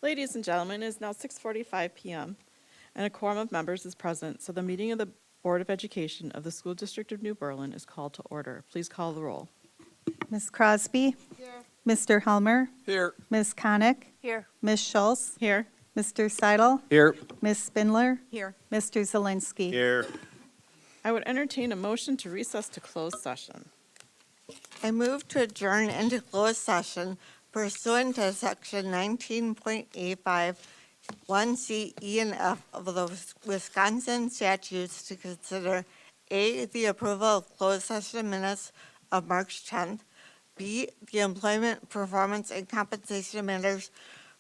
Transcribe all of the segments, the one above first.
Ladies and gentlemen, it is now 6:45 PM, and a quorum of members is present, so the meeting of the Board of Education of the School District of New Berlin is called to order. Please call the roll. Ms. Crosby? Here. Mr. Helmer? Here. Ms. Konick? Here. Ms. Schultz? Here. Mr. Seidel? Here. Ms. Spindler? Here. Mr. Zelinski? Here. I would entertain a motion to recess to closed session. I move to adjourn into closed session pursuant to section 19.85, 1C, E, and F of the Wisconsin statutes to consider A, the approval of closed session minutes of March 10th, B, the employment, performance, and compensation matters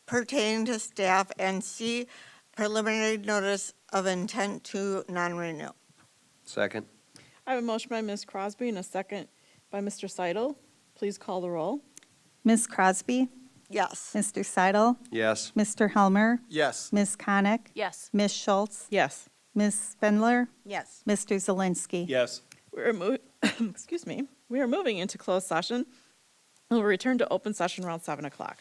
pertaining to staff, and C, preliminary notice of intent to non-renew. Second. I have a motion by Ms. Crosby and a second by Mr. Seidel. Please call the roll. Ms. Crosby? Yes. Mr. Seidel? Yes. Mr. Helmer? Yes. Ms. Konick? Yes. Ms. Schultz? Yes. Ms. Spindler? Yes. Mr. Zelinski? Yes. Excuse me. We are moving into closed session. We'll return to open session around 7 o'clock.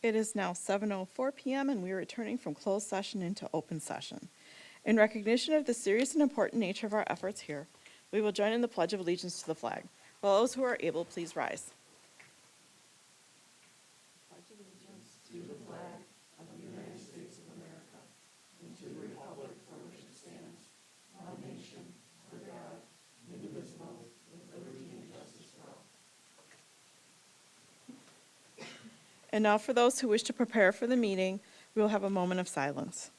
It is now 7:04 PM, and we are returning from closed session into open session. In recognition of the serious and important nature of our efforts here, we will join in the Pledge of Allegiance to the flag. Will those who are able please rise? And now for those who wish to prepare for the meeting, we will have a moment of silence.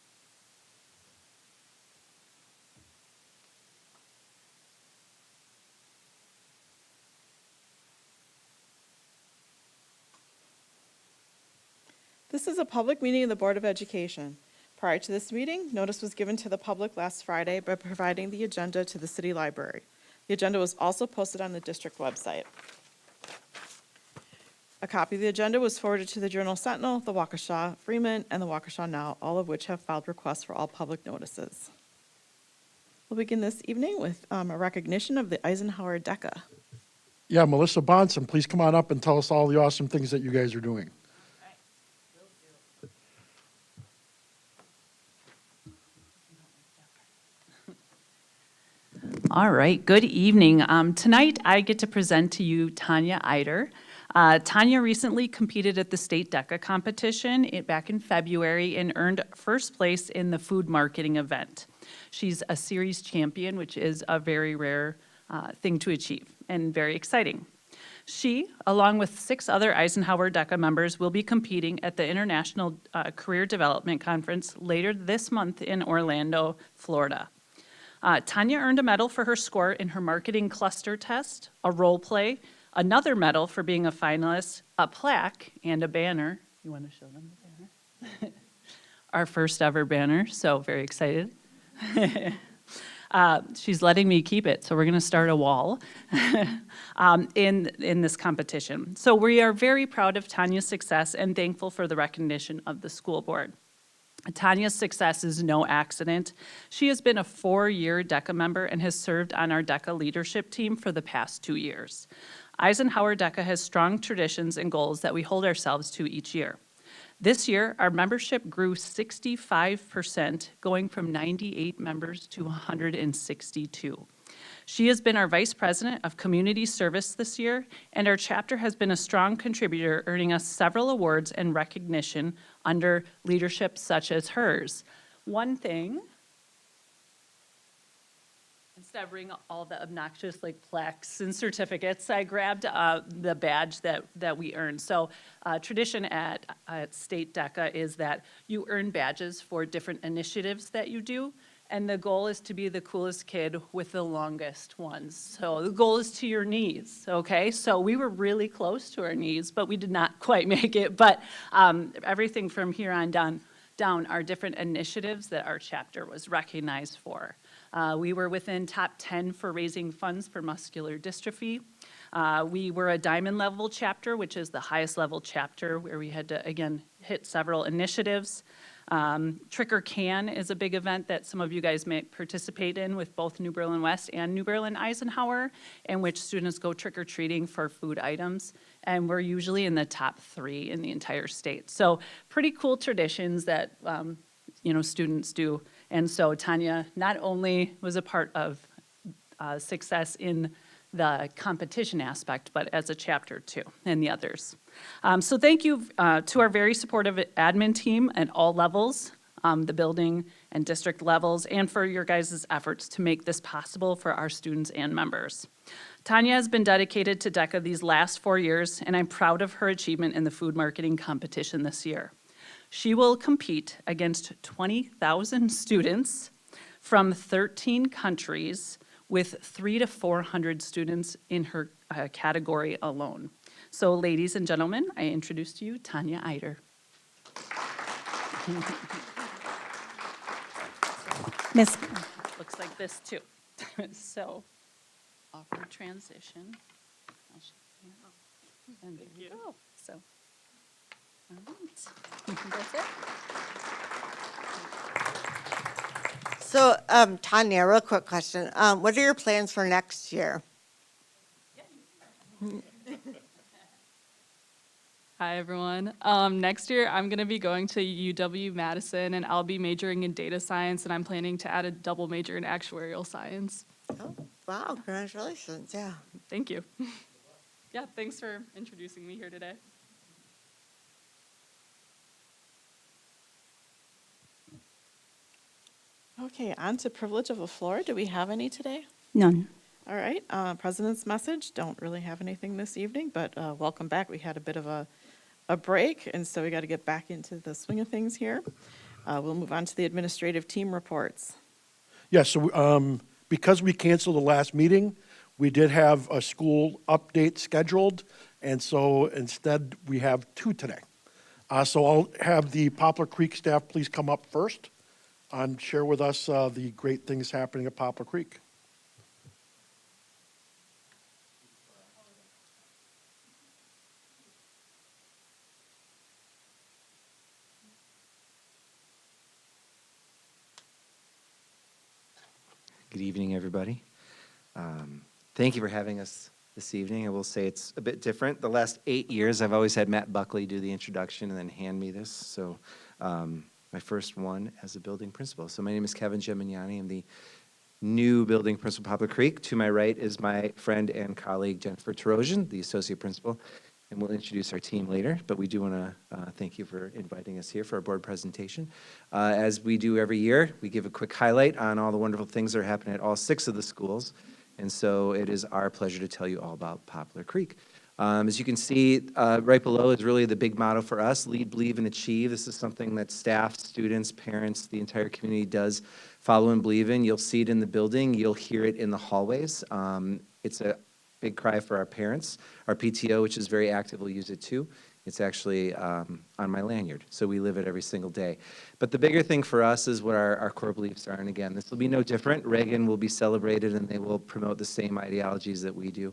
This is a public meeting of the Board of Education. Prior to this meeting, notice was given to the public last Friday by providing the agenda to the city library. The agenda was also posted on the district website. A copy of the agenda was forwarded to the Journal Sentinel, the Waukesha Freeman, and the Waukesha Now, all of which have filed requests for all public notices. We'll begin this evening with a recognition of the Eisenhower DECA. Yeah, Melissa Bonson, please come on up and tell us all the awesome things that you guys are doing. All right, good evening. Tonight, I get to present to you Tanya Eider. Tanya recently competed at the state DECA competition back in February and earned first place in the food marketing event. She's a series champion, which is a very rare thing to achieve and very exciting. She, along with 6 other Eisenhower DECA members, will be competing at the International Career Development Conference later this month in Orlando, Florida. Tanya earned a medal for her score in her marketing cluster test, a role play, another medal for being a finalist, a plaque, and a banner. You want to show them the banner? Our first ever banner, so very excited. She's letting me keep it, so we're going to start a wall in this competition. So we are very proud of Tanya's success and thankful for the recognition of the school board. Tanya's success is no accident. She has been a 4-year DECA member and has served on our DECA leadership team for the past 2 years. Eisenhower DECA has strong traditions and goals that we hold ourselves to each year. This year, our membership grew 65%, going from 98 members to 162. She has been our Vice President of Community Service this year, and our chapter has been a strong contributor, earning us several awards and recognition under leadership such as hers. One thing, instead of bringing all the obnoxious plaques and certificates, I grabbed the badge that we earned. So tradition at State DECA is that you earn badges for different initiatives that you do. And the goal is to be the coolest kid with the longest ones. So the goal is to your knees, okay? So we were really close to our knees, but we did not quite make it. But everything from here on down are different initiatives that our chapter was recognized for. We were within top 10 for raising funds for muscular dystrophy. We were a diamond level chapter, which is the highest level chapter where we had to, again, hit several initiatives. Trick or Can is a big event that some of you guys may participate in with both New Berlin West and New Berlin Eisenhower, in which students go trick-or-treating for food items, and we're usually in the top 3 in the entire state. So pretty cool traditions that students do. And so Tanya not only was a part of success in the competition aspect, but as a chapter too, and the others. So thank you to our very supportive admin team at all levels, the building and district levels, and for your guys' efforts to make this possible for our students and members. Tanya has been dedicated to DECA these last 4 years, and I'm proud of her achievement in the food marketing competition this year. She will compete against 20,000 students from 13 countries with 300 to 400 students in her category alone. So ladies and gentlemen, I introduce to you Tanya Eider. Miss, Looks like this too. So, awkward transition. And there you go. So, all right. That's it. So, Tanya, real quick question. What are your plans for next year? Hi, everyone. Next year, I'm going to be going to UW-Madison, and I'll be majoring in data science, and I'm planning to add a double major in actuarial science. Oh, wow, congratulations, yeah. Thank you. Yeah, thanks for introducing me here today. Okay, on to privilege of the floor. Do we have any today? None. All right, President's message, don't really have anything this evening, but welcome back. We had a bit of a break, and so we got to get back into the swing of things here. We'll move on to the administrative team reports. Yes, so because we canceled the last meeting, we did have a school update scheduled, and so instead, we have two today. So I'll have the Poplar Creek staff please come up first and share with us the great things happening at Poplar Creek. Good evening, everybody. Thank you for having us this evening. I will say it's a bit different. The last 8 years, I've always had Matt Buckley do the introduction and then hand me this. So my first one as a building principal. So my name is Kevin Gemignani. I'm the new building principal, Poplar Creek. To my right is my friend and colleague, Jennifer Tarosian, the associate principal. And we'll introduce our team later, but we do want to thank you for inviting us here for our board presentation. As we do every year, we give a quick highlight on all the wonderful things that are happening at all 6 of the schools. And so it is our pleasure to tell you all about Poplar Creek. As you can see, right below is really the big motto for us, lead, believe, and achieve. This is something that staff, students, parents, the entire community does follow and believe in. You'll see it in the building. You'll hear it in the hallways. It's a big cry for our parents. Our PTO, which is very active, will use it too. It's actually on my lanyard, so we live it every single day. But the bigger thing for us is what our core beliefs are, and again, this will be no different. Reagan will be celebrated, and they will promote the same ideologies that we do.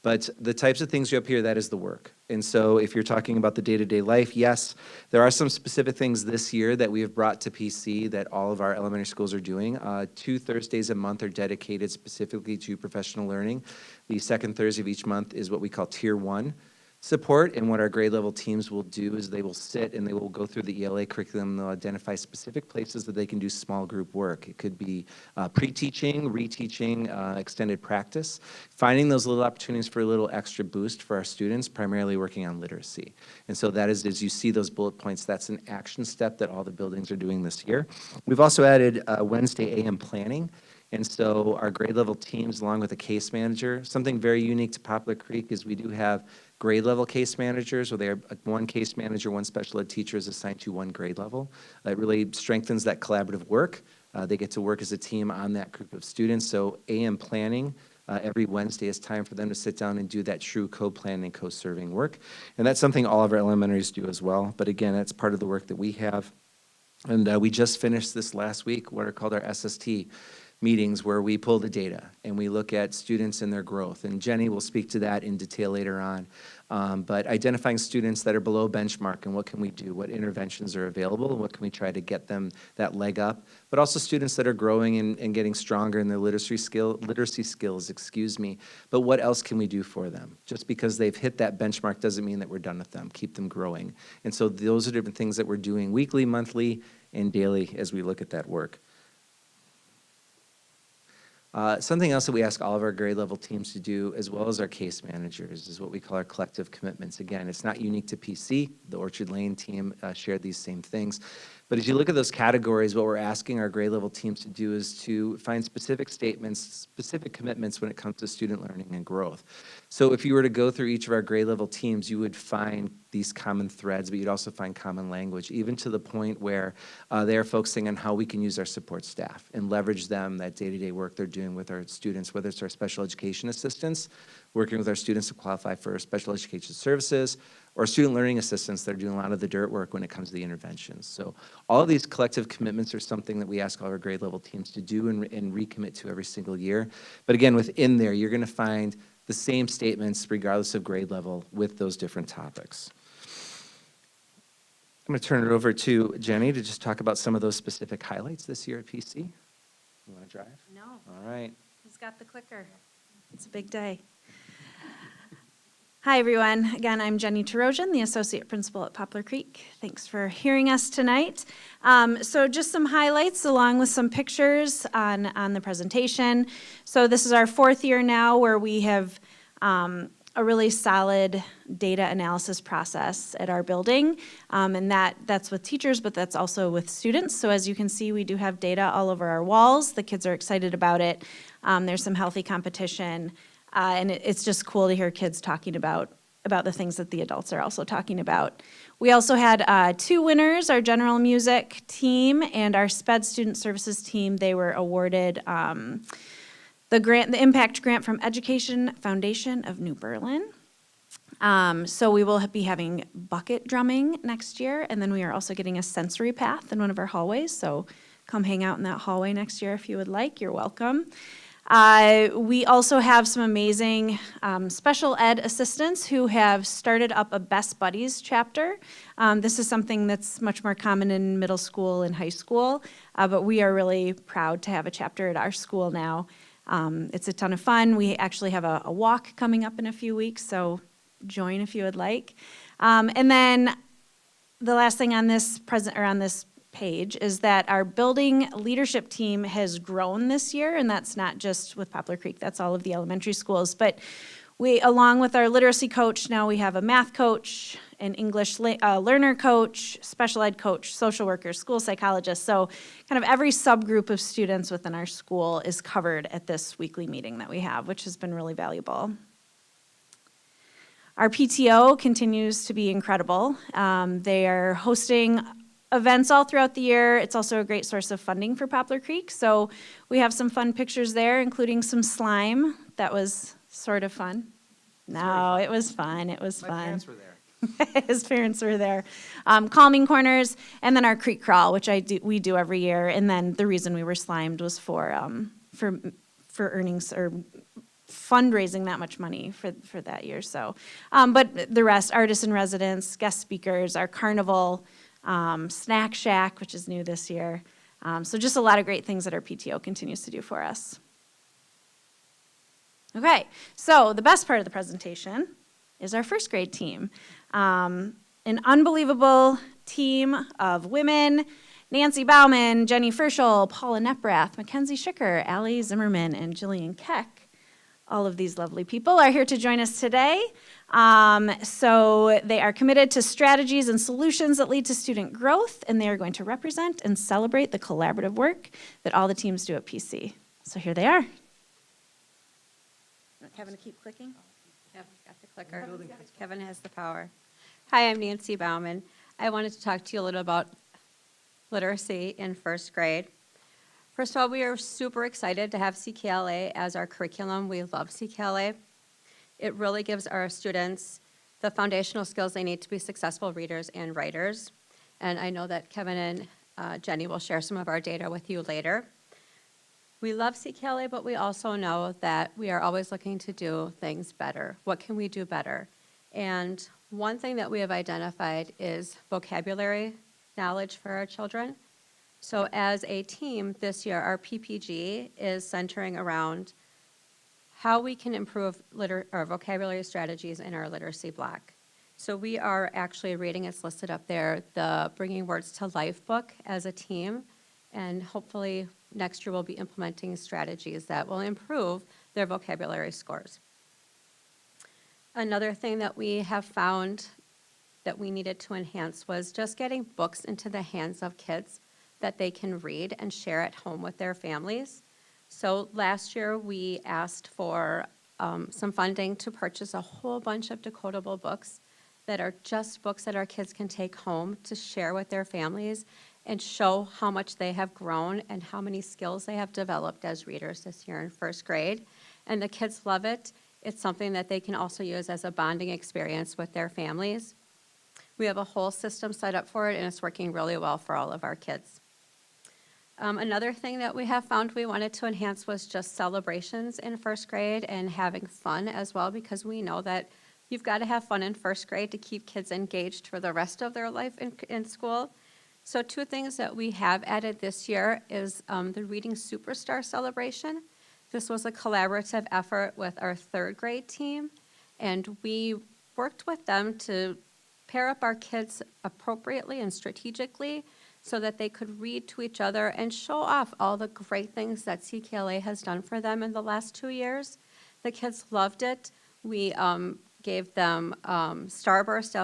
But the types of things you up here, that is the work. And so if you're talking about the day-to-day life, yes, there are some specific things this year that we have brought to PC that all of our elementary schools are doing. 2 Thursdays a month are dedicated specifically to professional learning. The second Thursday of each month is what we call Tier 1 support, and what our grade level teams will do is they will sit and they will go through the ELA curriculum. They'll identify specific places that they can do small group work. It could be pre-teaching, reteaching, extended practice, finding those little opportunities for a little extra boost for our students, primarily working on literacy. And so that is, as you see those bullet points, that's an action step that all the buildings are doing this year. We've also added Wednesday AM planning. And so our grade level teams, along with a case manager, something very unique to Poplar Creek is we do have grade level case managers, where they are one case manager, one special ed teacher is assigned to one grade level. It really strengthens that collaborative work. They get to work as a team on that group of students. So AM planning, every Wednesday is time for them to sit down and do that true co-planning, co-serving work. And that's something all of our elementaries do as well. But again, that's part of the work that we have. And we just finished this last week, what are called our SST meetings, where we pull the data and we look at students and their growth. And Jenny will speak to that in detail later on. But identifying students that are below benchmark and what can we do, what interventions are available, and what can we try to get them that leg up. But also students that are growing and getting stronger in their literacy skills, but what else can we do for them? Just because they've hit that benchmark doesn't mean that we're done with them. Keep them growing. And so those are different things that we're doing weekly, monthly, and daily as we look at that work. Something else that we ask all of our grade level teams to do, as well as our case managers, is what we call our collective commitments. Again, it's not unique to PC. The Orchard Lane team shared these same things. But as you look at those categories, what we're asking our grade level teams to do is to find specific statements, specific commitments when it comes to student learning and growth. So if you were to go through each of our grade level teams, you would find these common threads, but you'd also find common language, even to the point where they are focusing on how we can use our support staff and leverage them, that day-to-day work they're doing with our students, whether it's our special education assistants, working with our students to qualify for special education services, or student learning assistants that are doing a lot of the dirt work when it comes to the interventions. So all of these collective commitments are something that we ask all our grade level teams to do and recommit to every single year. But again, within there, you're gonna find the same statements regardless of grade level with those different topics. I'm gonna turn it over to Jenny to just talk about some of those specific highlights this year at PC. You wanna drive? No. All right. Who's got the clicker? It's a big day. Hi, everyone. Again, I'm Jenny Terosian, the Associate Principal at Poplar Creek. Thanks for hearing us tonight. So just some highlights along with some pictures on the presentation. So this is our 4th year now where we have a really solid data analysis process at our building. And that's with teachers, but that's also with students. So as you can see, we do have data all over our walls. The kids are excited about it. There's some healthy competition. And it's just cool to hear kids talking about the things that the adults are also talking about. We also had 2 winners, our general music team and our SPED student services team. They were awarded the impact grant from Education Foundation of New Berlin. So we will be having bucket drumming next year, and then we are also getting a sensory path in one of our hallways. So come hang out in that hallway next year if you would like. You're welcome. We also have some amazing special ed assistants who have started up a Best Buddies chapter. This is something that's much more common in middle school and high school, but we are really proud to have a chapter at our school now. It's a ton of fun. We actually have a walk coming up in a few weeks, so join if you would like. And then the last thing on this page is that our building leadership team has grown this year, and that's not just with Poplar Creek, that's all of the elementary schools. But we, along with our literacy coach, now we have a math coach, an English learner coach, special ed coach, social worker, school psychologist. So kind of every subgroup of students within our school is covered at this weekly meeting that we have, which has been really valuable. Our PTO continues to be incredible. They are hosting events all throughout the year. It's also a great source of funding for Poplar Creek. So we have some fun pictures there, including some slime. That was sort of fun. No, it was fun. It was fun. My parents were there. His parents were there. Calming corners, and then our creek crawl, which we do every year. And then the reason we were slimed was for earnings or fundraising that much money for that year. So, but the rest, artists in residence, guest speakers, our carnival, Snack Shack, which is new this year. So just a lot of great things that our PTO continues to do for us. Okay, so the best part of the presentation is our first grade team. An unbelievable team of women: Nancy Bauman, Jenny Ferschel, Paula Neprath, Mackenzie Schicker, Allie Zimmerman, and Jillian Keck. All of these lovely people are here to join us today. So they are committed to strategies and solutions that lead to student growth, and they are going to represent and celebrate the collaborative work that all the teams do at PC. So here they are. Kevin, to keep clicking. Kevin's got the clicker. Kevin has the power. Hi, I'm Nancy Bauman. I wanted to talk to you a little about literacy in first grade. First of all, we are super excited to have CKLA as our curriculum. We love CKLA. It really gives our students the foundational skills they need to be successful readers and writers. And I know that Kevin and Jenny will share some of our data with you later. We love CKLA, but we also know that we are always looking to do things better. What can we do better? And one thing that we have identified is vocabulary knowledge for our children. So as a team this year, our PPG is centering around how we can improve our vocabulary strategies in our literacy block. So we are actually reading, it's listed up there, the Bringing Words to Life book as a team, and hopefully next year we'll be implementing strategies that will improve their vocabulary scores. Another thing that we have found that we needed to enhance was just getting books into the hands of kids that they can read and share at home with their families. So last year we asked for some funding to purchase a whole bunch of decodable books that are just books that our kids can take home to share with their families and show how much they have grown and how many skills they have developed as readers this year in first grade. And the kids love it. It's something that they can also use as a bonding experience with their families. We have a whole system set up for it, and it's working really well for all of our kids. Another thing that we have found we wanted to enhance was just celebrations in first grade and having fun as well, because we know that you've got to have fun in first grade to keep kids engaged for the rest of their life in school. So 2 things that we have added this year is the Reading Superstar Celebration. This was a collaborative effort with our 3rd grade team, and we worked with them to pair up our kids appropriately and strategically so that they could read to each other and show off all the great things that CKLA has done for them in the last 2 years. The kids loved it. We gave them Starburst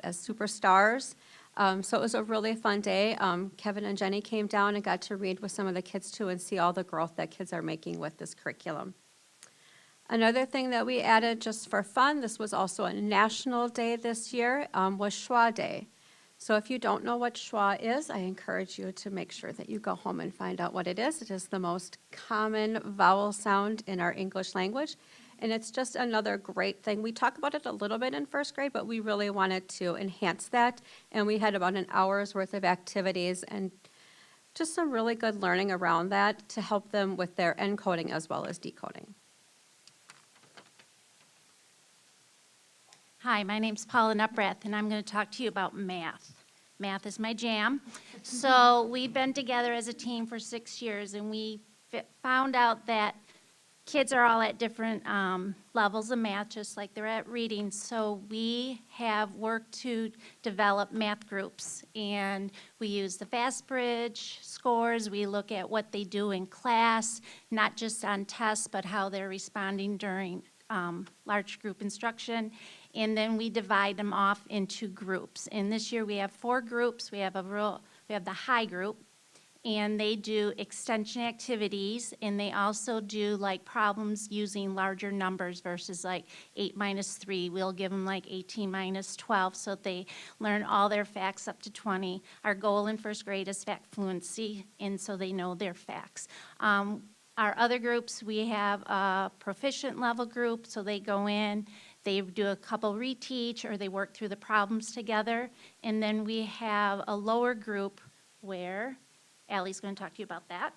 as superstars. So it was a really fun day. Kevin and Jenny came down and got to read with some of the kids too and see all the growth that kids are making with this curriculum. Another thing that we added just for fun, this was also a national day this year, was Schwa Day. So if you don't know what schwa is, I encourage you to make sure that you go home and find out what it is. It is the most common vowel sound in our English language, and it's just another great thing. We talk about it a little bit in first grade, but we really wanted to enhance that, and we had about an hour's worth of activities and just some really good learning around that to help them with their encoding as well as decoding. Hi, my name's Paula Nuprath, and I'm going to talk to you about math. Math is my jam. So we've been together as a team for 6 years, and we found out that kids are all at different levels of math, just like they're at reading. So we have worked to develop math groups, and we use the FastBridge scores. We look at what they do in class, not just on tests, but how they're responding during large group instruction. And then we divide them off into groups. And this year we have 4 groups. We have the high group, and they do extension activities, and they also do like problems using larger numbers versus like 8 minus 3. We'll give them like 18 minus 12 so that they learn all their facts up to 20. Our goal in first grade is fact fluency, and so they know their facts. Our other groups, we have a proficient level group, so they go in, they do a couple reteach, or they work through the problems together. And then we have a lower group where Allie's going to talk to you about that.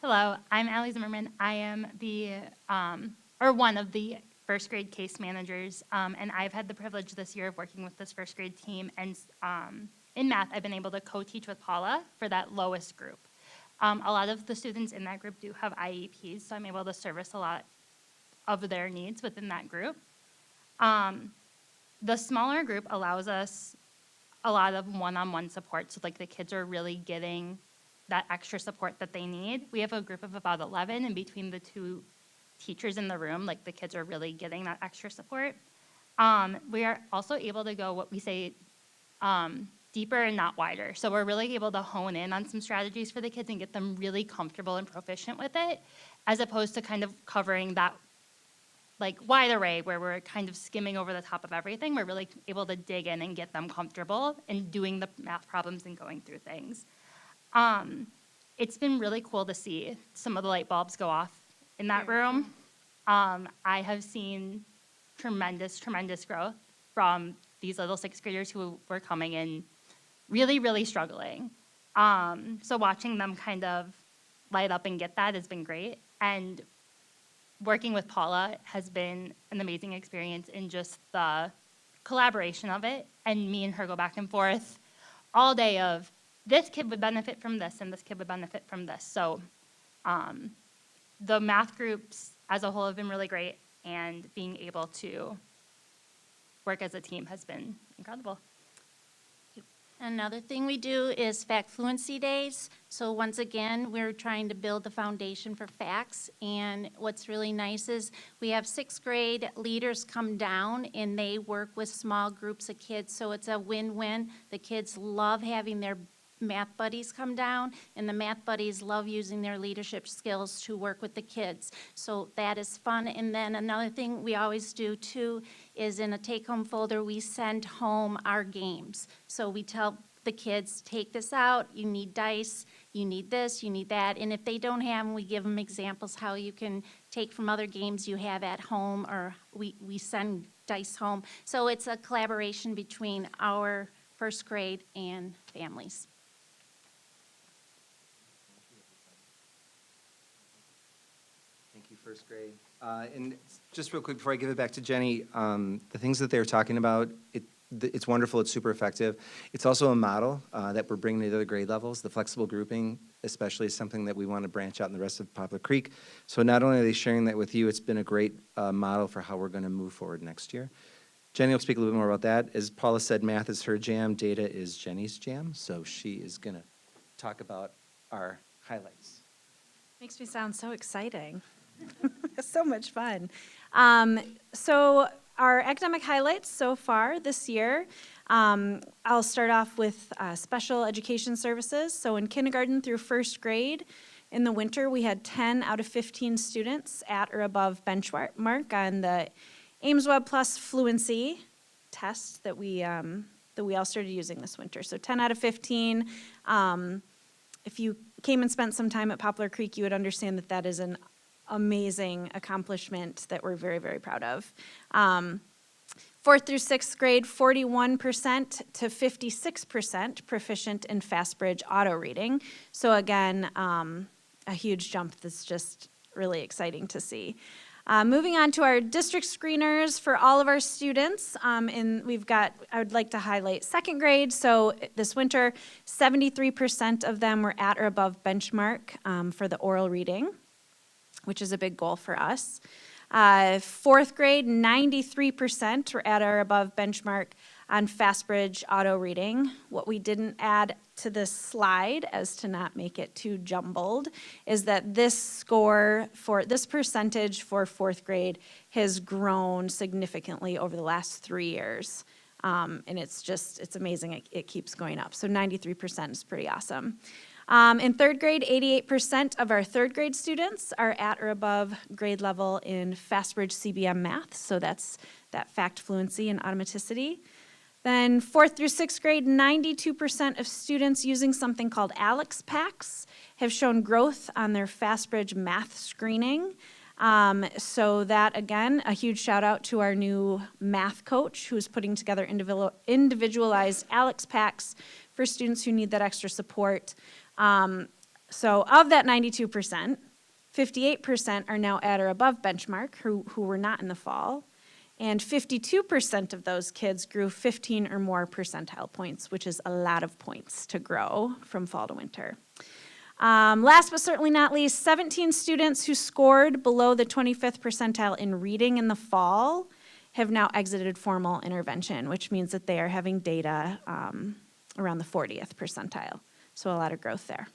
Hello, I'm Allie Zimmerman. I am one of the first grade case managers, and I've had the privilege this year of working with this first grade team. And in math, I've been able to co-teach with Paula for that lowest group. A lot of the students in that group do have IEPs, so I'm able to service a lot of their needs within that group. The smaller group allows us a lot of one-on-one support, so like the kids are really getting that extra support that they need. We have a group of about 11, and between the 2 teachers in the room, like the kids are really getting that extra support. We are also able to go what we say deeper and not wider. So we're really able to hone in on some strategies for the kids and get them really comfortable and proficient with it, as opposed to kind of covering that like wide array where we're kind of skimming over the top of everything. We're really able to dig in and get them comfortable in doing the math problems and going through things. It's been really cool to see some of the light bulbs go off in that room. I have seen tremendous growth from these little 6th graders who were coming in really, really struggling. So watching them kind of light up and get that has been great. And working with Paula has been an amazing experience in just the collaboration of it, and me and her go back and forth all day of this kid would benefit from this and this kid would benefit from this. So the math groups as a whole have been really great, and being able to work as a team has been incredible. Another thing we do is fact fluency days. So once again, we're trying to build the foundation for facts. And what's really nice is we have 6th grade leaders come down, and they work with small groups of kids. So it's a win-win. The kids love having their math buddies come down, and the math buddies love using their leadership skills to work with the kids. So that is fun. And then another thing we always do too is in a take-home folder, we send home our games. So we tell the kids, take this out, you need dice, you need this, you need that. And if they don't have them, we give them examples how you can take from other games you have at home, or we send dice home. So it's a collaboration between our first grade and families. Thank you, first grade. And just real quick before I give it back to Jenny, the things that they were talking about, it's wonderful, it's super effective. It's also a model that we're bringing to the other grade levels. The flexible grouping especially is something that we want to branch out in the rest of Poplar Creek. So not only are they sharing that with you, it's been a great model for how we're going to move forward next year. Jenny will speak a little bit more about that. As Paula said, math is her jam, data is Jenny's jam. So she is going to talk about our highlights. Makes me sound so exciting. So much fun. So our academic highlights so far this year, I'll start off with special education services. So in kindergarten through first grade, in the winter, we had 10 out of 15 students at or above benchmark on the Ames Web Plus fluency test that we all started using this winter. So 10 out of 15. If you came and spent some time at Poplar Creek, you would understand that that is an amazing accomplishment that we're very, very proud of. Fourth through sixth grade, 41% to 56% proficient in FastBridge auto reading. So again, a huge jump that's just really exciting to see. Moving on to our district screeners for all of our students, and I would like to highlight second grade. So this winter, 73% of them were at or above benchmark for the oral reading, which is a big goal for us. Fourth grade, 93% were at or above benchmark on FastBridge auto reading. What we didn't add to this slide, as to not make it too jumbled, is that this score for this percentage for fourth grade has grown significantly over the last 3 years. And it's amazing, it keeps going up. So 93% is pretty awesome. In third grade, 88% of our third grade students are at or above grade level in FastBridge CBM math. So that's that fact fluency and automaticity. Then fourth through sixth grade, 92% of students using something called Alex Packs have shown growth on their FastBridge math screening. So that, again, a huge shout out to our new math coach who's putting together individualized Alex Packs for students who need that extra support. So of that 92%, 58% are now at or above benchmark who were not in the fall. And 52% of those kids grew 15 or more percentile points, which is a lot of points to grow from fall to winter. Last but certainly not least, 17 students who scored below the 25th percentile in reading in the fall have now exited formal intervention, which means that they are having data around the 40th percentile. So a lot of growth there.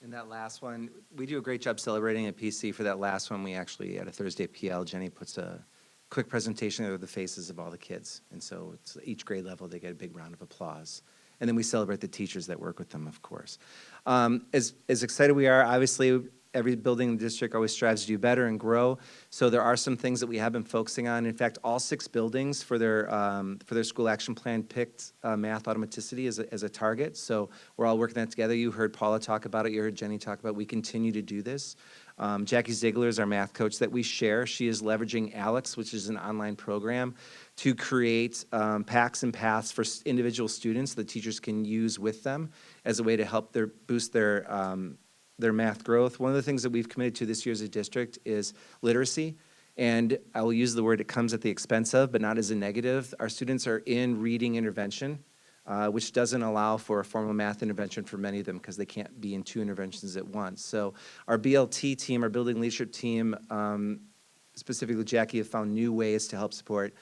And that last one, we do a great job celebrating at PC. For that last one, we actually, at a Thursday PL, Jenny puts a quick presentation of the faces of all the kids. And so it's each grade level, they get a big round of applause. And then we celebrate the teachers that work with them, of course. As excited we are, obviously, every building in the district always strives to do better and grow. So there are some things that we have been focusing on. In fact, all 6 buildings for their school action plan picked math automaticity as a target. So we're all working that together. You heard Paula talk about it. You heard Jenny talk about it. We continue to do this. Jackie Ziegler is our math coach that we share. She is leveraging Alex, which is an online program, to create packs and paths for individual students that teachers can use with them as a way to help boost their math growth. One of the things that we've committed to this year as a district is literacy. And I will use the word it comes at the expense of, but not as a negative. Our students are in reading intervention, which doesn't allow for a formal math intervention for many of them because they can't be in 2 interventions at once. So our BLT team, our building leadership team, specifically Jackie, have found new ways to help support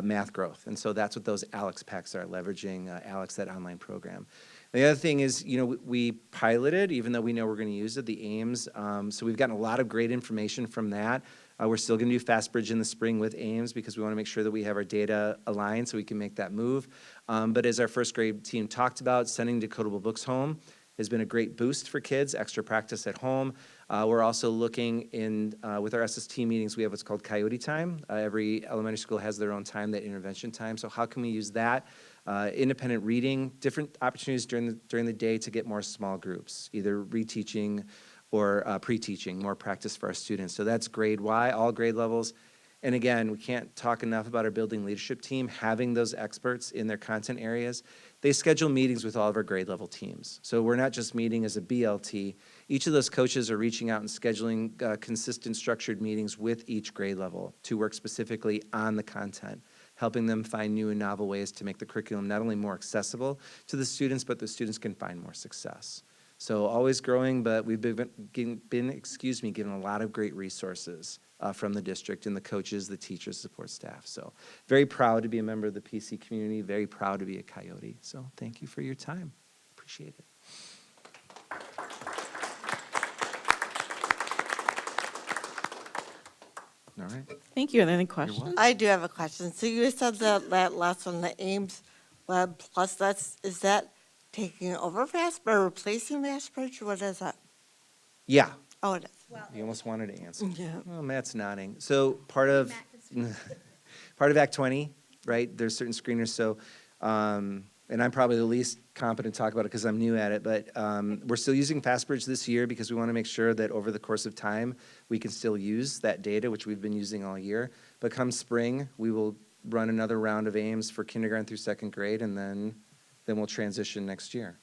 math growth. And so that's what those Alex Packs are, leveraging Alex, that online program. The other thing is, we piloted, even though we know we're going to use it, the Ames. So we've gotten a lot of great information from that. We're still going to do FastBridge in the spring with Ames because we want to make sure that we have our data aligned so we can make that move. But as our first grade team talked about, sending decodable books home has been a great boost for kids, extra practice at home. We're also looking with our SST meetings, we have what's called Coyote time. Every elementary school has their own time, that intervention time. So how can we use that? Independent reading, different opportunities during the day to get more small groups, either reteaching or pre-teaching, more practice for our students. So that's grade Y, all grade levels. And again, we can't talk enough about our building leadership team, having those experts in their content areas. They schedule meetings with all of our grade level teams. So we're not just meeting as a BLT. Each of those coaches are reaching out and scheduling consistent structured meetings with each grade level to work specifically on the content. helping them find new and novel ways to make the curriculum not only more accessible to the students, but the students can find more success. So always growing, but we've been given a lot of great resources from the district and the coaches, the teachers, support staff. So very proud to be a member of the PC community, very proud to be a Coyote. So thank you for your time. Appreciate it. All right. Thank you. And any questions? I do have a question. So you said that last one, the Ames Web Plus, is that taking over Fastbridge or replacing Fastbridge? What is that? Yeah. Oh, it is. You almost wanted to answer. Yeah. Well, Matt's nodding. So part of Act 20, right? There's certain screeners. So, and I'm probably the least competent to talk about it because I'm new at it. But we're still using Fastbridge this year because we want to make sure that over the course of time we can still use that data, which we've been using all year. But come spring, we will run another round of Ames for kindergarten through second grade, and then we'll transition next year.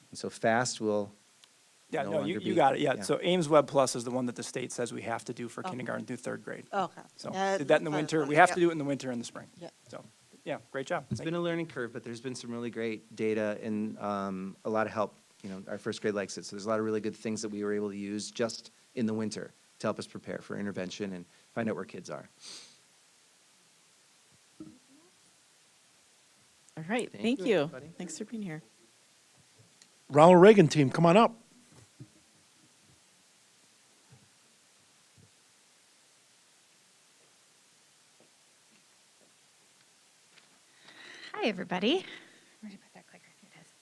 And so FAST will. Yeah, no no, longer you be- got it, yeah. yeah. So Ames Web Plus is the one that the state says we have to do for kindergarten through third grade. Okay. So Yeah, did that in the that's winter. fine. We have Yeah. to do it in the winter and the spring. Yeah. So, yeah, great job. It's been a learning curve, but there's been some really great data and a lot of help. You know, our first grade likes it, so there's a lot of really good things that we were able to use just in the winter to help us prepare for intervention and find out where kids are. All right. Thank Thank you, you. everybody. Thanks for being here. Ronald Reagan team, come on up. Hi, everybody. Where did I put that clicker? Here it is.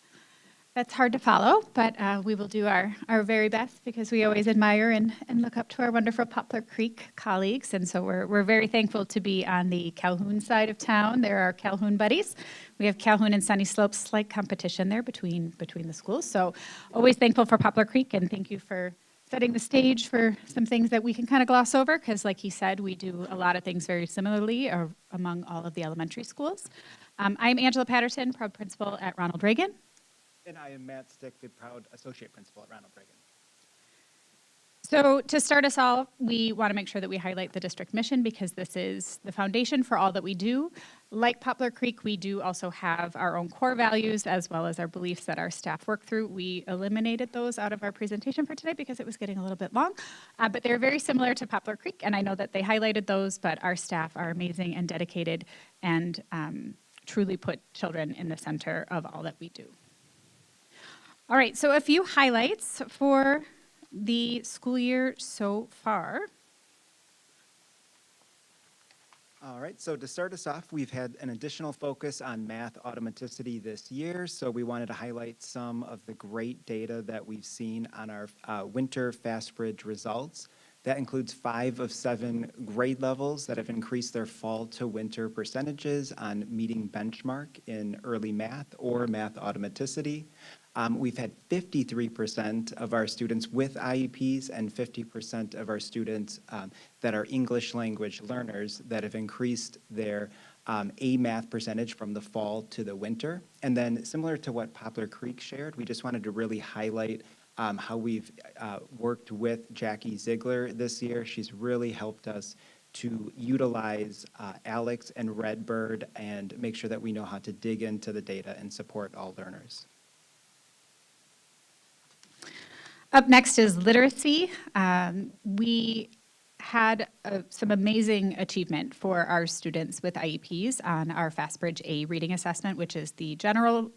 That's hard to follow, but we will do our very best because we always admire and look up to our wonderful Poplar Creek colleagues. And so we're very thankful to be on the Calhoun side of town. They're our Calhoun buddies. We have Calhoun and Sunny Slopes, slight competition there between the schools. So always thankful for Poplar Creek, and thank you for setting the stage for some things that we can kind of gloss over, because like he said, we do a lot of things very similarly among all of the elementary schools. I'm Angela Patterson, proud principal at Ronald Reagan. And I am Matt Stick, the proud associate principal at Ronald Reagan. So to start us all, we want to make sure that we highlight the district mission because this is the foundation for all that we do. Like Poplar Creek, we do also have our own core values as well as our beliefs that our staff work through. We eliminated those out of our presentation for today because it was getting a little bit long, but they're very similar to Poplar Creek, and I know that they highlighted those, but our staff are amazing and dedicated and truly put children in the center of all that we do. All right, so a few highlights for the school year so far. All right, so to start us off, we've had an additional focus on math automaticity this year. So we wanted to highlight some of the great data that we've seen on our winter Fastbridge results. That includes 5 of 7 grade levels that have increased their fall to winter percentages on meeting benchmark in early math or math automaticity. We've had 53% of our students with IEPs and 50% of our students that are English language learners that have increased their A math percentage from the fall to the winter. And then similar to what Poplar Creek shared, we just wanted to really highlight how we've worked with Jackie Ziegler this year. She's really helped us to utilize Alex and Redbird and make sure that we know how to dig into the data and support all learners. Up next is literacy. We had some amazing achievement for our students with IEPs on our Fastbridge A reading assessment, which is the general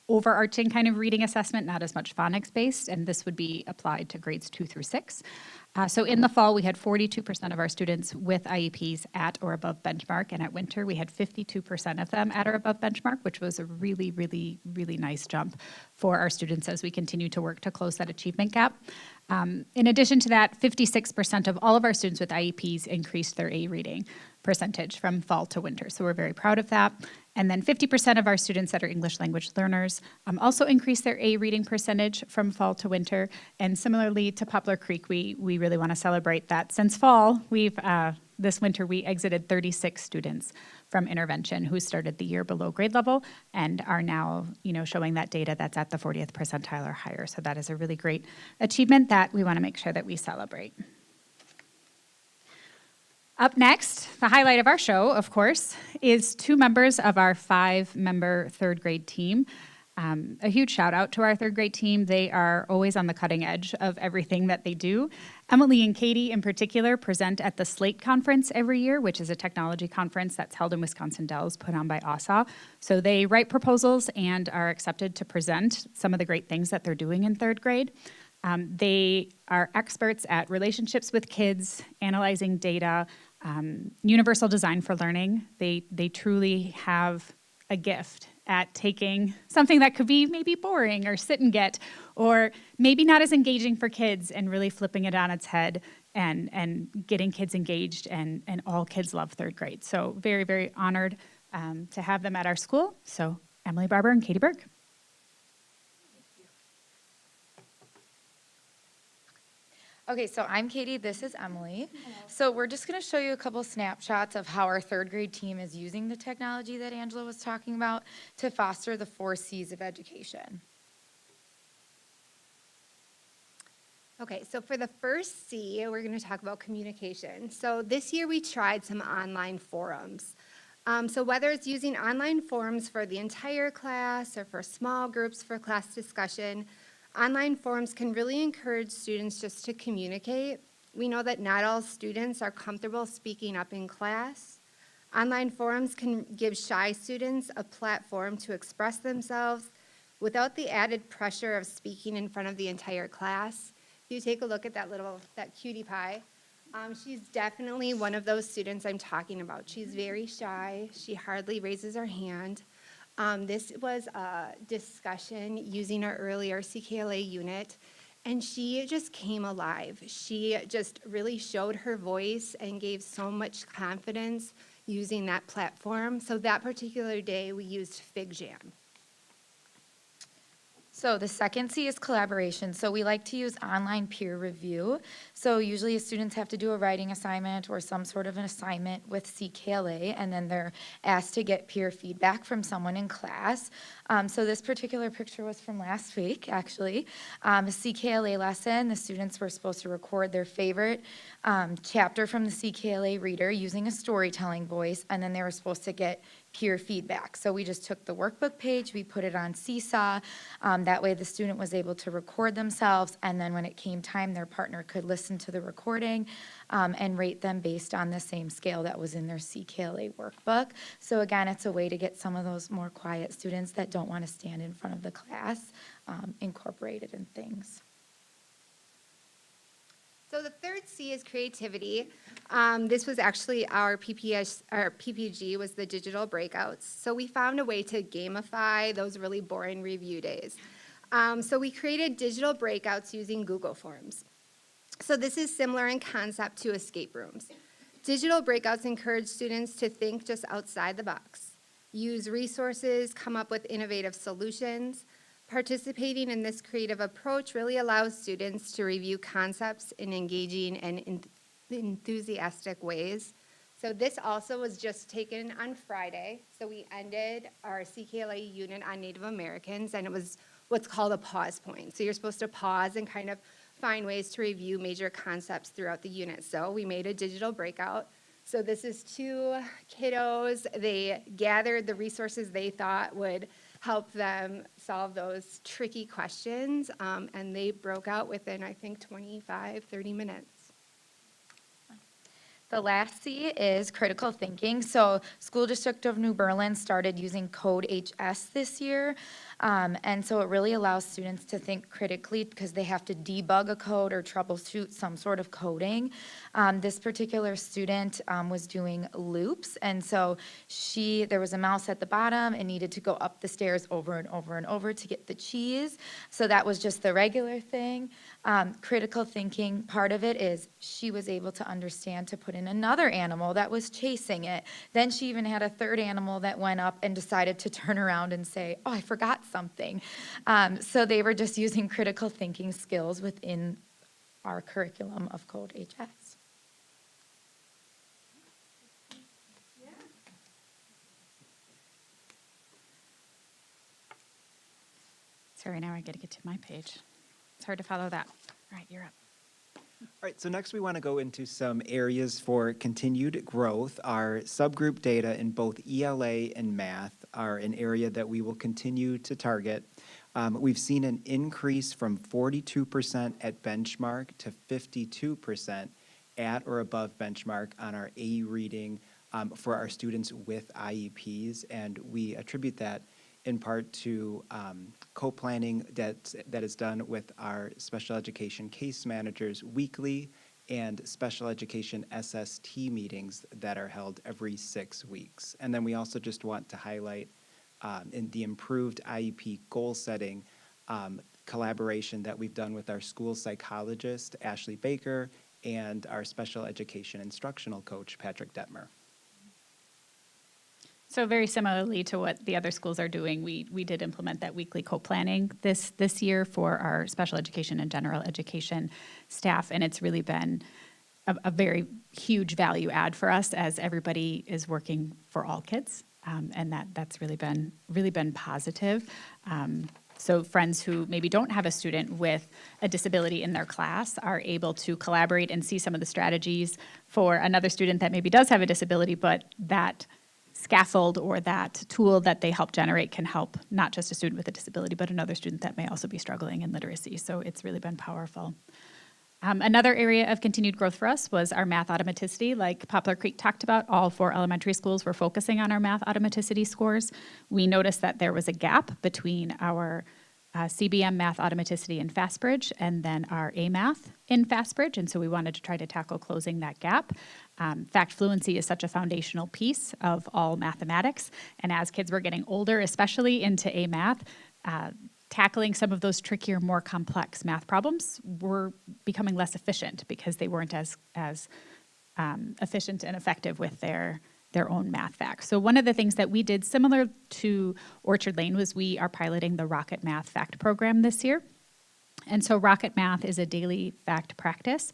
overarching kind of reading assessment, not as much phonics-based, and this would be applied to grades 2 through 6. So in the fall, we had 42% of our students with IEPs at or above benchmark, and at winter, we had 52% of them at or above benchmark, which was a really, really, really nice jump for our students as we continue to work to close that achievement gap. In addition to that, 56% of all of our students with IEPs increased their A reading percentage from fall to winter, so we're very proud of that. And then 50% of our students that are English language learners also increased their A reading percentage from fall to winter. And similarly to Poplar Creek, we really want to celebrate that. Since fall, this winter we exited 36 students from intervention who started the year below grade level and are now, showing that data that's at the 40th percentile or higher. So that is a really great achievement that we want to make sure that we celebrate. Up next, the highlight of our show, of course, is 2 members of our 5-member third grade team. A huge shout out to our third grade team. They are always on the cutting edge of everything that they do. Emily and Katie, in particular, present at the SLATE conference every year, which is a technology conference that's held in Wisconsin Dells, put on by OSSA. So they write proposals and are accepted to present some of the great things that they're doing in third grade. They are experts at relationships with kids, analyzing data, universal design for learning. They truly have a gift at taking something that could be maybe boring or sit and get, or maybe not as engaging for kids, and really flipping it on its head and getting kids engaged, and all kids love third grade. So very, very honored to have them at our school. So Emily Barber and Katie Berg. Okay, so I'm Katie, this is Emily. So we're just gonna show you a couple snapshots of how our third grade team is using the technology that Angela was talking about to foster the 4 C's of education. Okay, so for the first C, we're going to talk about communication. So this year we tried some online forums. So whether it's using online forums for the entire class or for small groups for class discussion, online forums can really encourage students just to communicate. We know that not all students are comfortable speaking up in class. Online forums can give shy students a platform to express themselves without the added pressure of speaking in front of the entire class. If you take a look at that cutie pie, she's definitely one of those students I'm talking about. She's very shy. She hardly raises her hand. This was a discussion using our earlier CKLA unit, and she just came alive. She just really showed her voice and gave so much confidence using that platform. So that particular day, we used FigJam. So the second C is collaboration. So we like to use online peer review. So usually students have to do a writing assignment or some sort of an assignment with CKLA, and then they're asked to get peer feedback from someone in class. So this particular picture was from last week, actually. A CKLA lesson, the students were supposed to record their favorite chapter from the CKLA reader using a storytelling voice, and then they were supposed to get peer feedback. So we just took the workbook page, we put it on Seesaw. That way the student was able to record themselves, and then when it came time, their partner could listen to the recording and rate them based on the same scale that was in their CKLA workbook. So again, it's a way to get some of those more quiet students that don't want to stand in front of the class incorporated in things. So the third C is creativity. This was actually our PPG was the digital breakouts. So we found a way to gamify those really boring review days. So we created digital breakouts using Google Forms. So this is similar in concept to escape rooms. Digital breakouts encourage students to think just outside the box, use resources, come up with innovative solutions. Participating in this creative approach really allows students to review concepts in engaging and enthusiastic ways. So this also was just taken on Friday. So we ended our CKLA unit on Native Americans, and it was what's called a pause point. So you're supposed to pause and kind of find ways to review major concepts throughout the unit. So we made a digital breakout. So this is 2 kiddos. They gathered the resources they thought would help them solve those tricky questions, and they broke out within, I think, 25, 30 minutes. The last C is critical thinking. So School District of New Berlin started using Code HS this year. And so it really allows students to think critically because they have to debug a code or troubleshoot some sort of coding. This particular student was doing loops. And so there was a mouse at the bottom and needed to go up the stairs over and over and over to get the cheese. So that was just the regular thing. Critical thinking, part of it is she was able to understand to put in another animal that was chasing it. Then she even had a third animal that went up and decided to turn around and say, oh, I forgot something. So they were just using critical thinking skills within our curriculum of Code HS. Sorry, now I got to get to my page. It's hard to follow that. All right, you're up. All right, so next we want to go into some areas for continued growth. Our subgroup data in both ELA and math are an area that we will continue to target. We've seen an increase from 42% at benchmark to 52% at or above benchmark on our A reading for our students with IEPs, and we attribute that in part to co-planning that is done with our special education case managers weekly and special education SST meetings that are held every 6 weeks. And then we also just want to highlight in the improved IEP goal setting collaboration that we've done with our school psychologist, Ashley Baker, and our special education instructional coach, Patrick Detmer. So very similarly to what the other schools are doing, we did implement that weekly co-planning this year for our special education and general education staff, and it's really been a very huge value add for us as everybody is working for all kids, and that's really been positive. So friends who maybe don't have a student with a disability in their class are able to collaborate and see some of the strategies for another student that maybe does have a disability, but that scaffold or that tool that they help generate can help not just a student with a disability, but another student that may also be struggling in literacy. So it's really been powerful. Another area of continued growth for us was our math automaticity. Like Poplar Creek talked about, all 4 elementary schools were focusing on our math automaticity scores. We noticed that there was a gap between our CBM math automaticity in Fastbridge and then our A-math in Fastbridge, and so we wanted to try to tackle closing that gap. Fact fluency is such a foundational piece of all mathematics, and as kids were getting older, especially into A-math, tackling some of those trickier, more complex math problems were becoming less efficient because they weren't as efficient and effective with their own math facts. So one of the things that we did similar to Orchard Lane was we are piloting the Rocket Math Fact Program this year. And so Rocket Math is a daily fact practice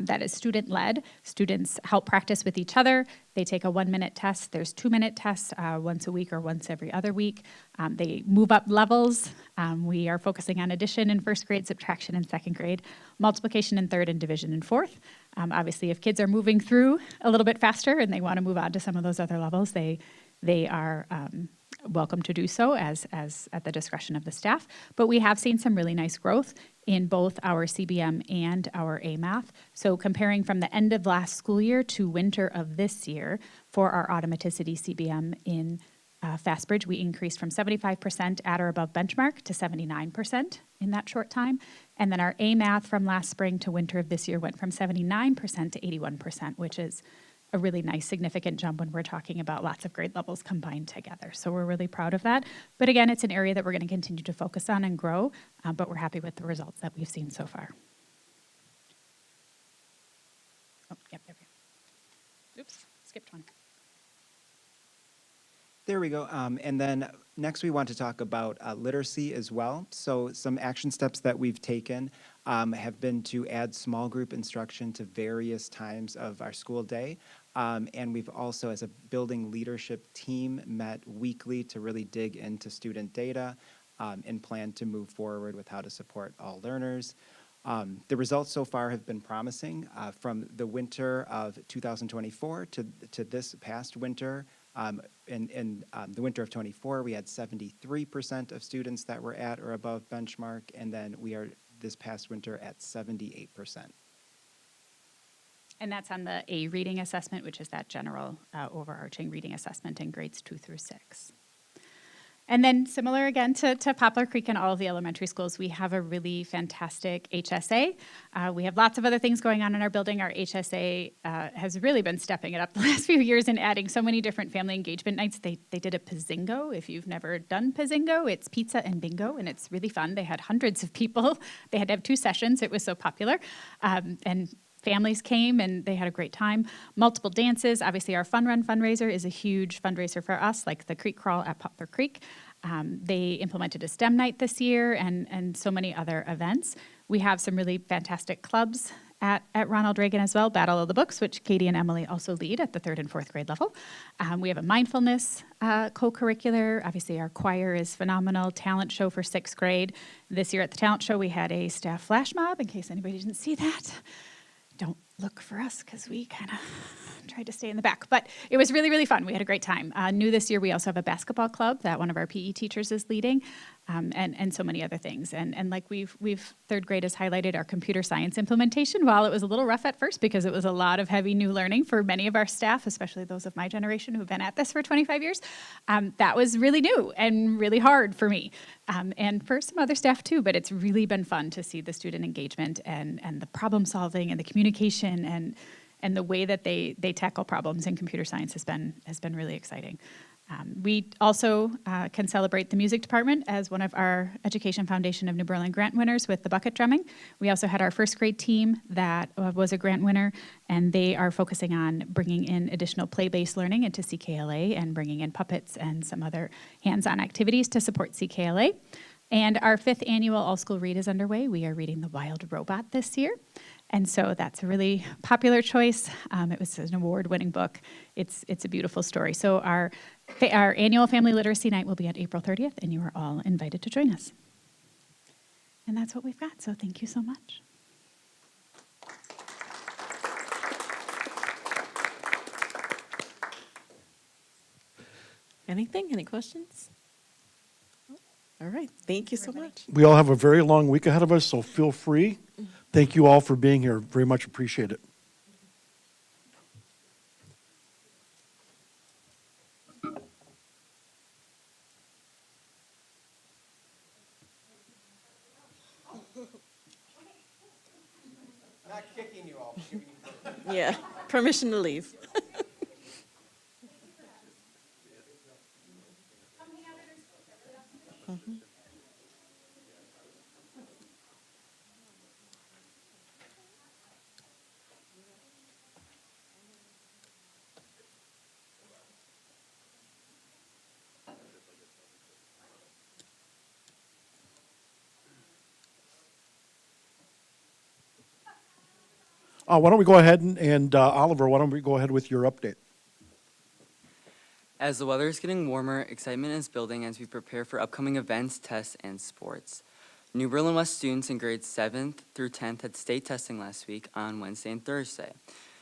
that is student-led. Students help practice with each other. They take a 1-minute test. There's 2-minute tests once a week or once every other week. They move up levels. We are focusing on addition in 1st grade, subtraction in 2nd grade, multiplication in 3rd, and division in 4th. Obviously, if kids are moving through a little bit faster and they want to move on to some of those other levels, they are welcome to do so as at the discretion of the staff. But we have seen some really nice growth in both our CBM and our A-math. So comparing from the end of last school year to winter of this year for our automaticity CBM in Fastbridge, we increased from 75% at or above benchmark to 79% in that short time. And then our A-math from last spring to winter of this year went from 79% to 81%, which is a really nice significant jump when we're talking about lots of grade levels combined together. So we're really proud of that. But again, it's an area that we're going to continue to focus on and grow, but we're happy with the results that we've seen so far. Oh, yep, there we go. Oops, skipped one. There we go. And then next we want to talk about literacy as well. So some action steps that we've taken have been to add small group instruction to various times of our school day. And we've also, as a building leadership team, met weekly to really dig into student data and plan to move forward with how to support all learners. The results so far have been promising. From the winter of 2024 to this past winter, in the winter of 24, we had 73% of students that were at or above benchmark, and then we are this past winter at 78%. And that's on the A reading assessment, which is that general overarching reading assessment in grades 2 through 6. And then similar again to Poplar Creek and all of the elementary schools, we have a really fantastic HSA. We have lots of other things going on in our building. Our HSA has really been stepping it up the last few years and adding so many different family engagement nights. They did a Pizingo. If you've never done Pizingo, it's pizza and bingo, and it's really fun. They had hundreds of people. They had to have 2 sessions. It was so popular. And families came and they had a great time. Multiple dances. Obviously, our Fun Run fundraiser is a huge fundraiser for us, like the Creek Crawl at Poplar Creek. They implemented a STEM night this year and so many other events. We have some really fantastic clubs at Ronald Reagan as well, Battle of the Books, which Katie and Emily also lead at the 3rd and 4th grade level. We have a mindfulness co-curricular. Obviously, our choir is phenomenal. Talent show for 6th grade. This year at the talent show, we had a staff flash mob, in case anybody didn't see that. Don't look for us because we kind of tried to stay in the back, but it was really, really fun. We had a great time. New this year, we also have a basketball club that one of our PE teachers is leading, and so many other things. And like we've 3rd grade has highlighted our computer science implementation. While it was a little rough at first because it was a lot of heavy new learning for many of our staff, especially those of my generation who've been at this for 25 years, that was really new and really hard for me, and for some other staff too. But it's really been fun to see the student engagement and the problem solving and the communication and the way that they tackle problems in computer science has been really exciting. We also can celebrate the music department as one of our Education Foundation of New Berlin grant winners with the bucket drumming. We also had our 1st grade team that was a grant winner, and they are focusing on bringing in additional play-based learning into CKLA and bringing in puppets and some other hands-on activities to support CKLA. And our 5th annual all-school read is underway. We are reading The Wild Robot this year. And so that's a really popular choice. It was an award-winning book. It's a beautiful story. So our annual Family Literacy Night will be on April 30th, and you are all invited to join us. And that's what we've got, so thank you so much. Anything? Any questions? All right, thank you so much. We all have a very long week ahead of us, so feel free. Thank you all for being here. Very much appreciate it. Not kicking you all. Yeah, permission to leave. Mhm. Why don't we go ahead and Oliver, why don't we go ahead with your update? As the weather is getting warmer, excitement is building as we prepare for upcoming events, tests, and sports. New Berlin West students in grades 7th through 10th had state testing last week on Wednesday and Thursday.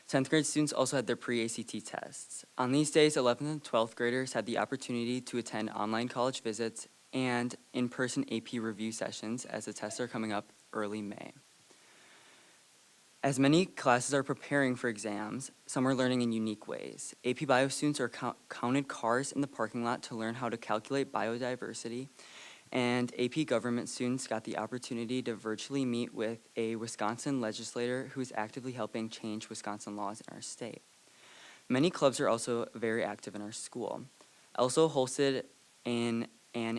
10th grade students also had their pre-ACT tests. On these days, 11th and 12th graders had the opportunity to attend online college visits and in-person AP review sessions as the tests are coming up early May. As many classes are preparing for exams, some are learning in unique ways. AP Bio students are counted cars in the parking lot to learn how to calculate biodiversity, and AP Government students got the opportunity to virtually meet with a Wisconsin legislator who is actively helping change Wisconsin laws in our state. Many clubs are also very active in our school. Also hosted an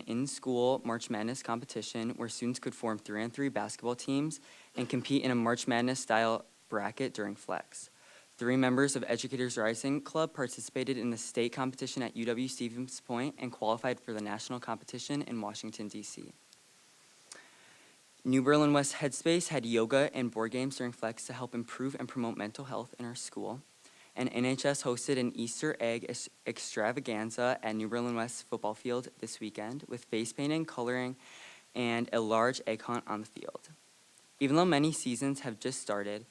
in-school March Madness competition where students could form 3-on-3 basketball teams and compete in a March Madness-style bracket during Flex. 3 members of Educators Rising Club participated in the state competition at UW-Stevens Point and qualified for the national competition in Washington, D.C. New Berlin West Headspace had yoga and board games during Flex to help improve and promote mental health in our school. And NHS hosted an Easter egg extravaganza at New Berlin West football field this weekend with face painting, coloring, and a large egg hunt on the field. Even though many seasons have just started,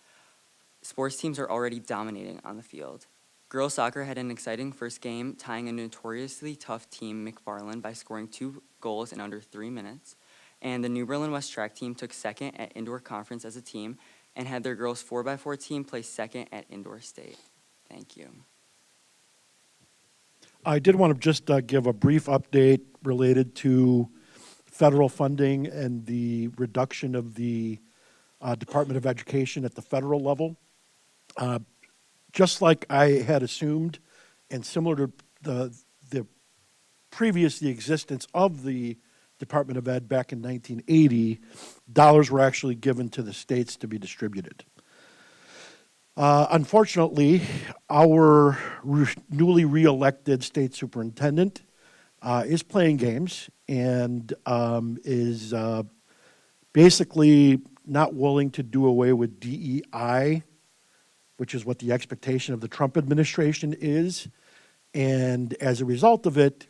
sports teams are already dominating on the field. Girls soccer had an exciting first game, tying a notoriously tough team, McFarland, by scoring 2 goals in under 3 minutes. And the New Berlin West track team took second at indoor conference as a team and had their girls 4x4 team place second at indoor state. Thank you. I did want to just give a brief update related to federal funding and the reduction of the Department of Education at the federal level. Just like I had assumed, and similar to the existence of the Department of Ed back in 1980, dollars were actually given to the states to be distributed. Unfortunately, our newly re-elected state superintendent is playing games and is basically not willing to do away with DEI, which is what the expectation of the Trump administration is. And as a result of it,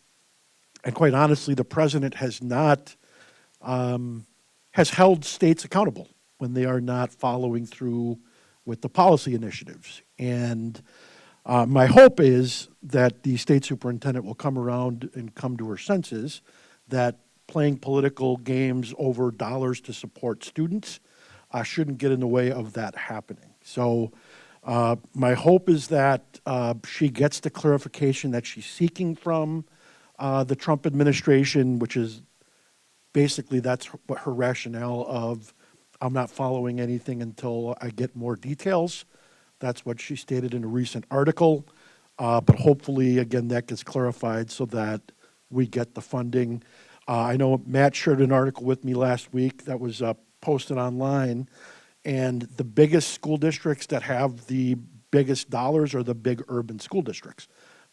and quite honestly, the president has not, has held states accountable when they are not following through with the policy initiatives. And my hope is that the state superintendent will come around and come to her senses that playing political games over dollars to support students shouldn't get in the way of that happening. So my hope is that she gets the clarification that she's seeking from the Trump administration, which is basically that's what her rationale of, I'm not following anything until I get more details. That's what she stated in a recent article. But hopefully, again, that gets clarified so that we get the funding. I know Matt shared an article with me last week that was posted online, and the biggest school districts that have the biggest dollars are the big urban school districts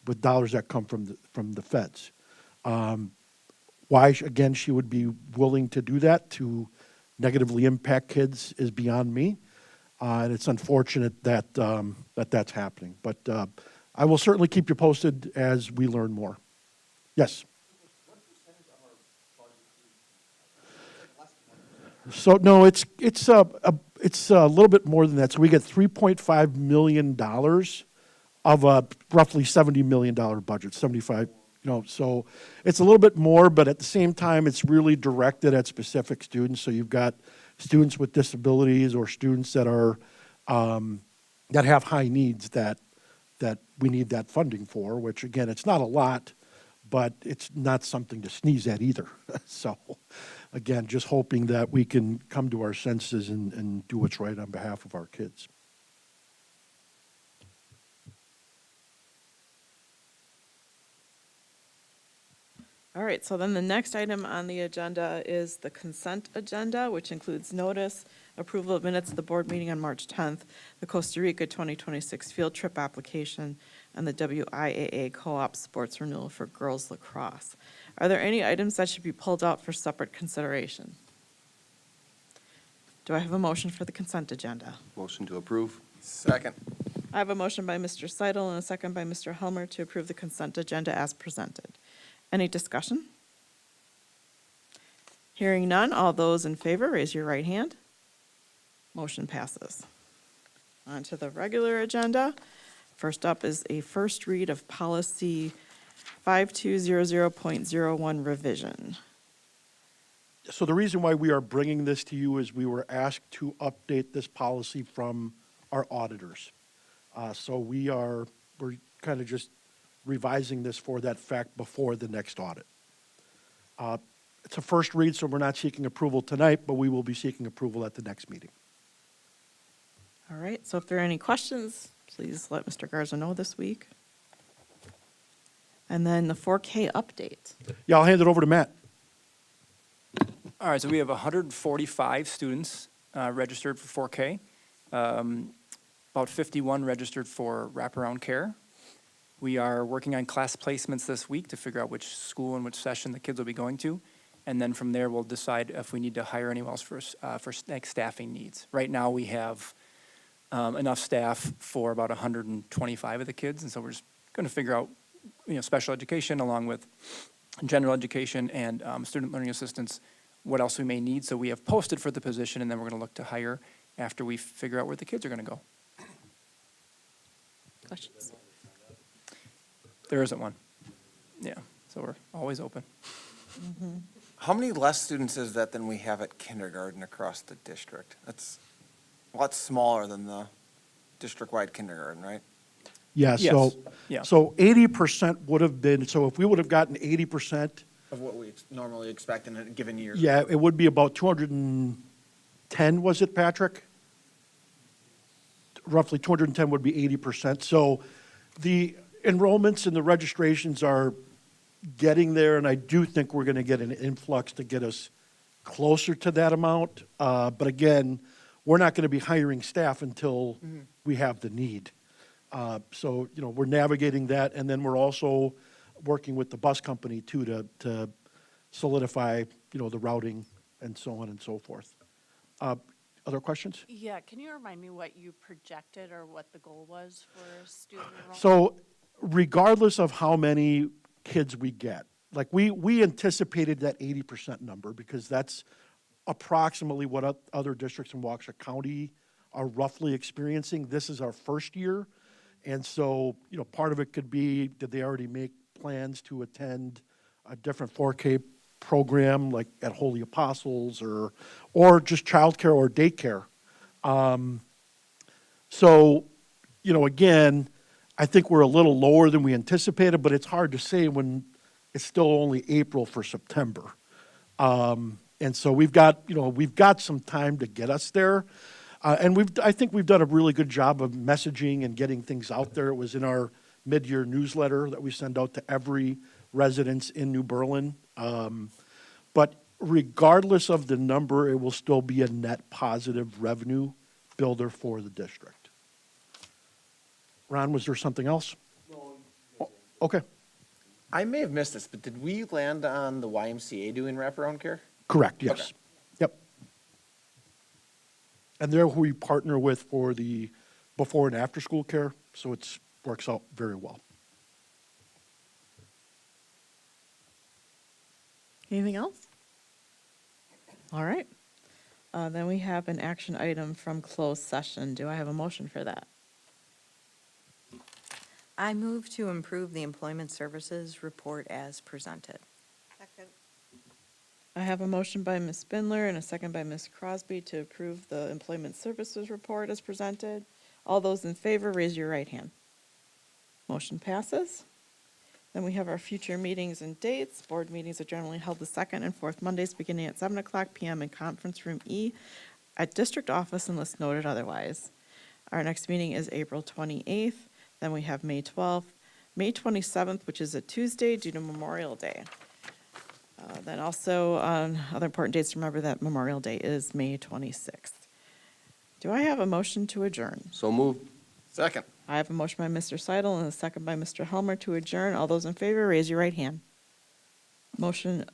with dollars that come from the feds. Why, again, she would be willing to do that to negatively impact kids is beyond me. And it's unfortunate that that's happening. But I will certainly keep you posted as we learn more. Yes? So, no, it's a little bit more than that. So we get $3.5 million of a roughly $70 million budget, 75, so it's a little bit more, but at the same time, it's really directed at specific students. So you've got students with disabilities or students that are, that have high needs that we need that funding for, which again, it's not a lot, but it's not something to sneeze at either. So again, just hoping that we can come to our senses and do what's right on behalf of our kids. All right, so then the next item on the agenda is the consent agenda, which includes notice, approval of minutes of the board meeting on March 10th, the Costa Rica 2026 field trip application, and the WIAA co-op sports renewal for girls lacrosse. Are there any items that should be pulled out for separate consideration? Do I have a motion for the consent agenda? Motion to approve. Second. I have a motion by Mr. Seidel and a second by Mr. Helmer to approve the consent agenda as presented. Any discussion? Hearing none, all those in favor, raise your right hand. Motion passes. On to the regular agenda. First up is a first read of policy 5200.01 revision. So the reason why we are bringing this to you is we were asked to update this policy from our auditors. So we're kind of just revising this for that fact before the next audit. It's a first read, so we're not seeking approval tonight, but we will be seeking approval at the next meeting. All right, so if there are any questions, please let Mr. Garza know this week. And then the 4K update. Yeah, I'll hand it over to Matt. All right, so we have 145 students registered for 4K, about 51 registered for wraparound care. We are working on class placements this week to figure out which school and which session the kids will be going to. And then from there, we'll decide if we need to hire anyone else for staffing needs. Right now, we have enough staff for about 125 of the kids. And so we're just going to figure out, special education along with general education and student learning assistants, what else we may need. So we have posted for the position, and then we're going to look to hire after we figure out where the kids are going to go. Questions? There isn't one. Yeah, so we're always open. Mm-hmm. How many less students is that than we have at kindergarten across the district? That's a lot smaller than the district-wide kindergarten, right? Yeah, Yes. Yeah. so 80% would have been, so if we would have gotten 80%, Of what we normally expect in a given year. yeah, it would be about 210, was it, Patrick? Roughly 210 would be 80%. So the enrollments and the registrations are getting there, and I do think we're going to get an influx to get us closer to that amount. But again, we're not going to be hiring staff until we have the need. So, we're navigating that, and then we're also working with the bus company too to solidify, the routing and so on and so forth. Other questions? Yeah, can you remind me what you projected or what the goal was for student enrollment? So regardless of how many kids we get, like we anticipated that 80% number because that's approximately what other districts in Waukesha County are roughly experiencing. This is our first year. And so, part of it could be, did they already make plans to attend a different 4K program like at Holy Apostles or just childcare or daycare? So, again, I think we're a little lower than we anticipated, but it's hard to say when it's still only April for September. And so we've got some time to get us there. And I think we've done a really good job of messaging and getting things out there. It was in our mid-year newsletter that we send out to every residence in New Berlin. But regardless of the number, it will still be a net positive revenue builder for the district. Ron, was there something else? No. Okay, I may have missed this, but did we land on the YMCA doing wraparound care? correct, yes. Okay. Yep. And they're who we partner with for the before and after school care, so it works out very well. Anything else? All right. Then we have an action item from closed session. Do I have a motion for that? I move to improve the employment services report as presented. Second. I have a motion by Ms. Spindler and a second by Ms. Crosby to approve the employment services report as presented. All those in favor, raise your right hand. Motion passes. Then we have our future meetings and dates. Board meetings are generally held the second and fourth Mondays beginning at 7:00 p.m. in Conference Room E at District Office unless noted otherwise. Our next meeting is April 28th. Then we have May 12th, May 27th, which is a Tuesday due to Memorial Day. Then also, other important dates to remember that Memorial Day is May 26th. Do I have a motion to adjourn? So moved. Second. I have a motion by Mr. Seidel and a second by Mr. Helmer to adjourn. All those in favor, raise your right hand. Motion